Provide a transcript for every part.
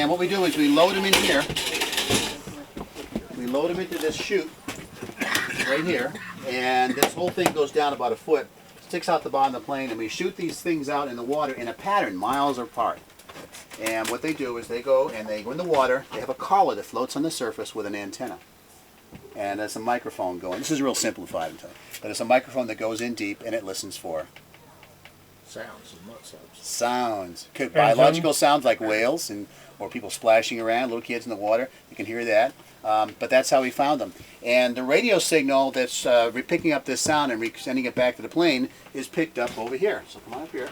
And what we do is we load them in here. We load them into this chute right here, and this whole thing goes down about a foot, sticks out the bottom of the plane, and we shoot these things out in the water in a pattern, miles apart. And what they do is they go in the water. They have a collar that floats on the surface with an antenna. And there's a microphone going. This is real simplified, but it's a microphone that goes in deep and it listens for sounds and not sounds. Sounds. Biological sounds like whales or people splashing around, little kids in the water. You can hear that. But that's how we found them. And the radio signal that's picking up this sound and sending it back to the plane is picked up over here. So come on up here.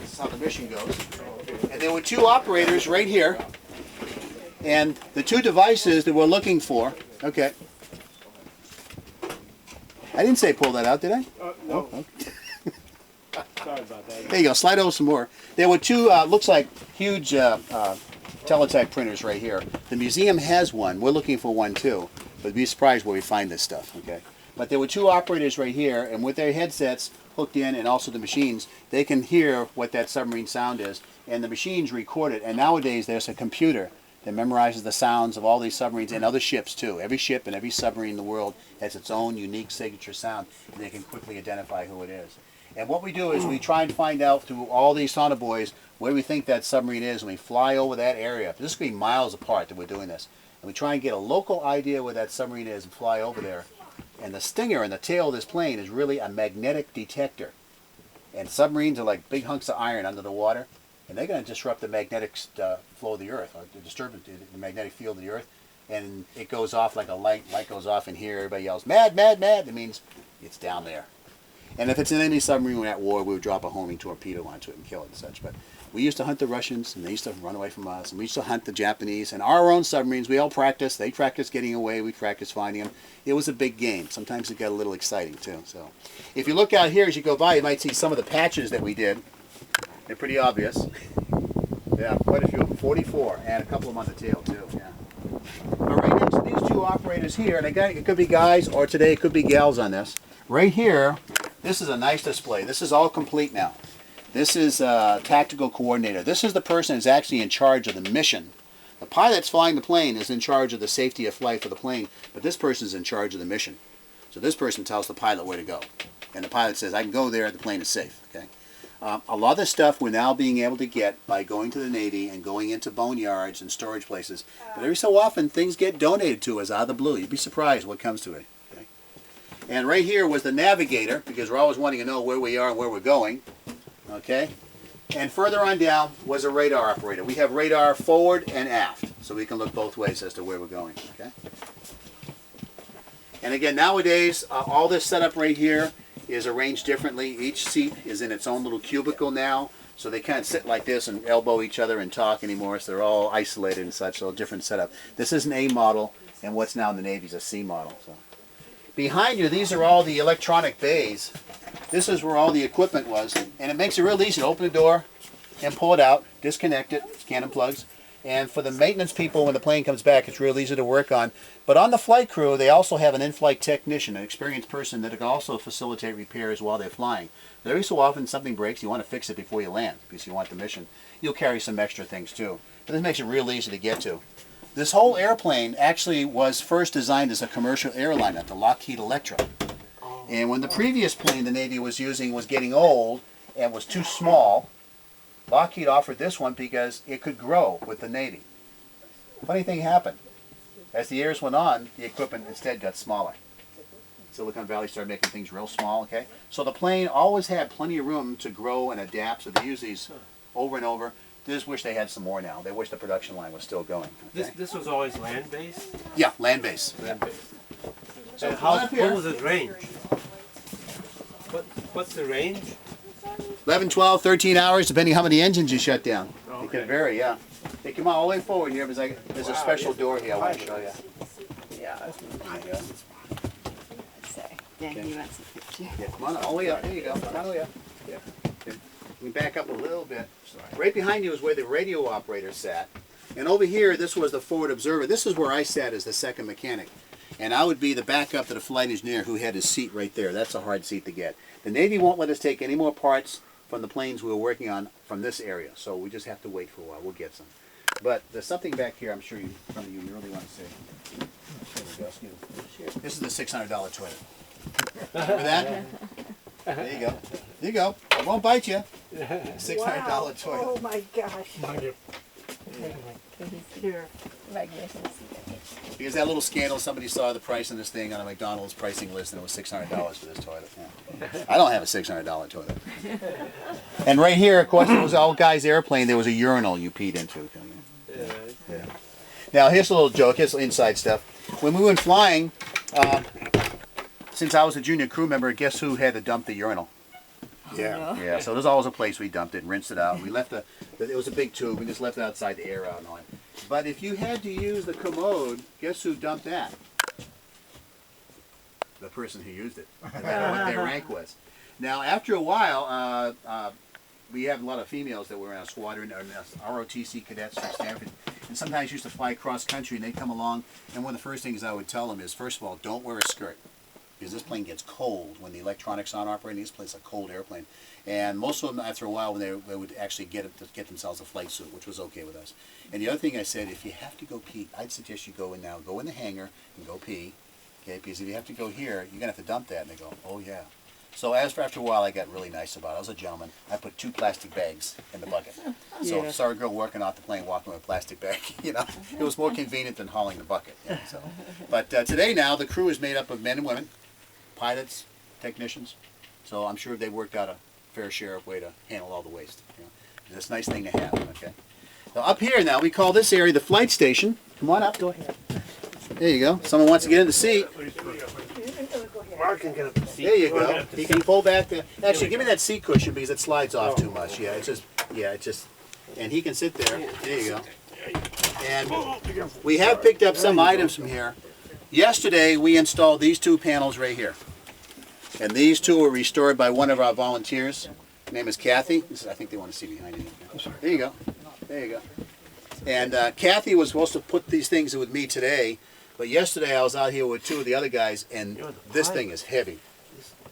This is how the mission goes. And there were two operators right here. And the two devices that we're looking for. Okay. I didn't say pull that out, did I? No. Oh, okay. Sorry about that. There you go. Slide over some more. There were two, looks like huge teletype printers right here. The museum has one. We're looking for one too. But be surprised where we find this stuff. Okay. But there were two operators right here, and with their headsets hooked in, and also the machines, they can hear what that submarine sound is, and the machines record it. And nowadays there's a computer that memorizes the sounds of all these submarines and other ships too. Every ship and every submarine in the world has its own unique signature sound, and they can quickly identify who it is. And what we do is we try and find out through all these sonobuoys where we think that submarine is, and we fly over that area. This could be miles apart that we're doing this. And we try and get a local idea where that submarine is and fly over there. And the stinger in the tail of this plane is really a magnetic detector. And submarines are like big hunks of iron under the water, and they're going to disrupt the magnetic flow of the Earth, or disturb the magnetic field of the Earth. And it goes off like a light. Light goes off in here. Everybody yells, "Mad, mad, mad!" That means it's down there. And if it's in any submarine at war, we would drop a homing torpedo onto it and kill it and such. But we used to hunt the Russians, and they used to run away from us. And we used to hunt the Japanese. And our own submarines, we all practiced. They practiced getting away. We practiced finding them. It was a big game. Sometimes it got a little exciting, too. So if you look out here as you go by, you might see some of the patches that we did. They're pretty obvious. Yeah, quite a few of them. 44, and a couple of them on the tail, too. Yeah. But right next to these two operators here, and again, it could be guys, or today it could be gals on this. Right here, this is a nice display. This is all complete now. This is a tactical coordinator. This is the person who's actually in charge of the mission. The pilot that's flying the plane is in charge of the safety of flight for the plane, but this person is in charge of the mission. So this person tells the pilot where to go. And the pilot says, I can go there, the plane is safe. Okay. A lot of the stuff we're now being able to get by going to the Navy and going into boneyards and storage places. But every so often, things get donated to us out of the blue. You'd be surprised what comes to it. Okay? And right here was the navigator, because we're always wanting to know where we are and where we're going. Okay? And further on down was a radar operator. We have radar forward and aft, so we can look both ways as to where we're going. Okay? And again, nowadays, all this setup right here is arranged differently. Each seat is in its own little cubicle now, so they can't sit like this and elbow each other and talk anymore, so they're all isolated and such, so a different setup. This is an A model, and what's now in the Navy is a C model. So. Behind you, these are all the electronic bays. This is where all the equipment was, and it makes it real easy to open the door and pull it out, disconnect it, cannon plugs. And for the maintenance people, when the plane comes back, it's real easy to work on. But on the flight crew, they also have an in-flight technician, an experienced person that can also facilitate repairs while they're flying. But every so often something breaks, you want to fix it before you land because you want the mission. You'll carry some extra things too. But this makes it real easy to get to. This whole airplane actually was first designed as a commercial airliner, the Lockheed Electra. And when the previous plane the Navy was using was getting old and was too small, Lockheed offered this one because it could grow with the Navy. Funny thing happened. As the years went on, the equipment instead got smaller. Silicon Valley started making things real small, okay? So the plane always had plenty of room to grow and adapt, so they use these over and over. They just wish they had some more now. They wish the production line was still going. Okay? This was always land-based? Yeah, land-based. Land-based. So And what was the range? What's the range? 11, 12, 13 hours, depending how many engines you shut down. Okay. It can vary, yeah. They come all the way forward here. There's a special door here I want to show you. Yeah, that's pretty good. Yeah, he wants a picture. Yeah, come on, all the way up. There you go. Come on, all the way up. Yeah. Okay. We back up a little bit. Right behind you is where the radio operator sat. And over here, this was the forward observer. This is where I sat as the second mechanic. And I would be the backup to the flight engineer who had his seat right there. That's a hard seat to get. The Navy won't let us take any more parts from the planes we were working on from this area. So we just have to wait for a while. We'll get some. But there's something back here I'm sure you, some of you really want to see. There we go, excuse me. This is the $600 toilet. Remember that? There you go. There you go. It won't bite you. $600 toilet. Oh my gosh. Here. Magnificent. Because that little scandal, somebody saw the price of this thing on a McDonald's pricing list and it was $600 for this toilet. Yeah. I don't have a $600 toilet. And right here, of course, it was all guy's airplane. There was a urinal you peed into. Yeah. Now, here's a little joke. Here's some inside stuff. When we went flying, since I was a junior crew member, guess who had to dump the urinal? Yeah. Yeah, so there's always a place we dumped it and rinsed it out. We left it was a big tube. We just left it outside the air out and all that. But if you had to use the commode, guess who dumped that? The person who used it. No matter what their rank was. Now, after a while, we have a lot of females that were in our squadron, or ROTC cadets from Stanford, and sometimes used to fly cross country, and they'd come along, and one of the first things I would tell them is, first of all, don't wear a skirt. Because this plane gets cold when the electronics aren't operating. This plane's a cold airplane, and most of them, after a while, when they would actually get themselves a flight suit, which was okay with us. And the other thing I said, if you have to go pee, I'd suggest you go in now, go in the hangar and go pee. Okay, because if you have to go here, you're gonna have to dump that. And they go, oh yeah. So after a while, I got really nice about it. I was a gentleman. I put 2 plastic bags in the bucket. So if I saw a girl working off the plane, walking with a plastic bag, it was more convenient than hauling the bucket. So. But today now, the crew is made up of men and women. Pilots, technicians, so I'm sure they worked out a fair share of way to handle all the waste. It's a nice thing to have. Okay. So up here now, we call this area the flight station. Come on up. Go ahead. There you go. Someone wants to get in the seat. Mark can get up the seat. There you go. You can pull back the. Actually, give me that seat cushion because it slides off too much. Yeah, it's just. And he can sit there. There you go. And we have picked up some items from here. Yesterday, we installed these 2 panels right here. And these 2 were restored by one of our volunteers. Her name is Kathy. I think they want to see behind you. There you go. There you go. And Kathy was supposed to put these things with me today, but yesterday I was out here with 2 of the other guys, and this thing is heavy.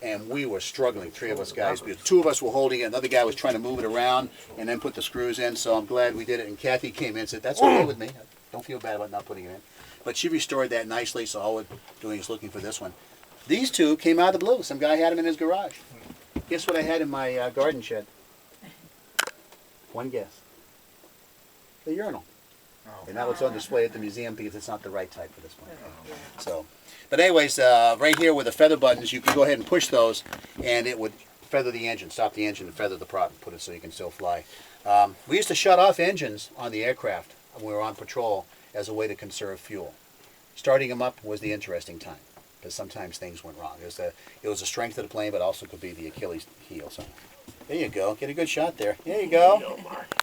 And we were struggling, 3 of us guys, because 2 of us were holding it, another guy was trying to move it around and then put the screws in, so I'm glad we did it. And Kathy came in and said, that's okay with me. Don't feel bad about not putting it in. But she restored that nicely, so all we're doing is looking for this one. These 2 came out of the blue. Some guy had them in his garage. Guess what I had in my garden shed? One guess. The urinal. And that was on display at the museum because it's not the right type for this one. So, but anyways, right here with the feather buttons, you can go ahead and push those, and it would feather the engine, stop the engine, and feather the prop, and put it so you can still fly. We used to shut off engines on the aircraft when we were on patrol as a way to conserve fuel. Starting them up was the interesting time, because sometimes things went wrong. It was the strength of the plane, but also could be the Achilles heel. So there you go. Get a good shot there. There you go.